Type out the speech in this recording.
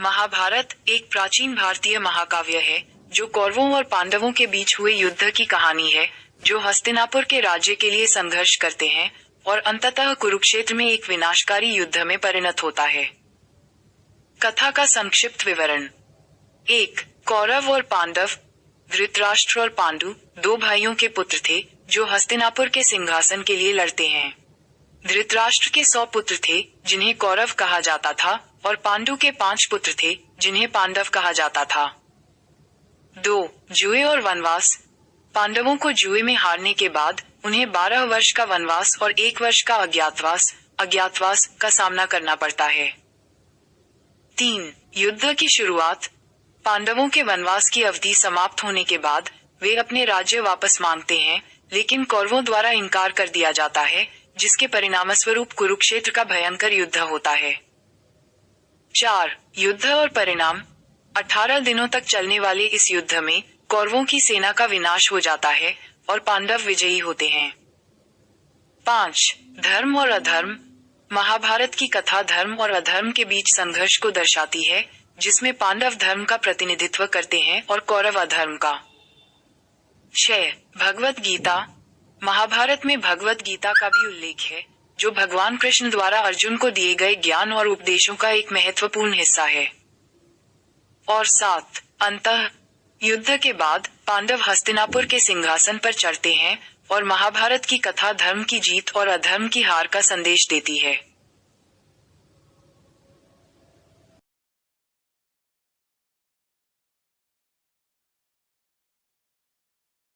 महाभारत एक प्राचीन भारतीय महाकाव्य है जो कौरवों और पांडवों के बीच हुए युद्ध की कहानी है, जो हस्तिनापुर के राज्य के लिए संघर्ष करते हैं और अंततः कुरुक्षेत्र में एक विनाशकारी युद्ध में परिणत होता है। कथा का संक्षिप्त विवरण। 1. कौरव और पांडव। धृतराष्ट्र और पांडु दो भाइयों के पुत्र थे जो हस्तिनापुर के सिंहासन के लिए लड़ते हैं। धृतराष्ट्र के 100 पुत्र थे जिन्हें कौरव कहा जाता था और पांडु के 5 पुत्र थे जिन्हें पांडव कहा जाता था। 2. जुए और वनवास। पांडवों को जुए में हारने के बाद उन्हें 12 वर्ष का वनवास और 1 वर्ष का अज्ञातवास का सामना करना पड़ता है। 3. युद्ध की शुरुआत। पांडवों के वनवास की अवधि समाप्त होने के बाद वे अपने राज्य वापस मांगते हैं, लेकिन कौरवों द्वारा इनकार कर दिया जाता है, जिसके परिणामस्वरूप कुरुक्षेत्र का भयंकर युद्ध होता है। 4. युद्ध और परिणाम। 18 दिनों तक चलने वाले इस युद्ध में कौरवों की सेना का विनाश हो जाता है और पांडव विजयी होते हैं। 5. धर्म और अधर्म। महाभारत की कथा धर्म और अधर्म के बीच संघर्ष को दर्शाती है, जिसमें पांडव धर्म का प्रतिनिधित्व करते हैं और कौरव अधर्म का। 6. भगवत गीता। महाभारत में भगवत गीता का भी उल्लेख है, जो भगवान कृष्ण द्वारा अर्जुन को दिए गए ज्ञान और उपदेशों का एक महत्वपूर्ण हिस्सा है। और 7. अंतः युद्ध के बाद पांडव हस्तिनापुर के सिंहासन पर चढ़ते हैं और महाभारत की कथा धर्म की जीत और अधर्म की हार का संदेश देती है।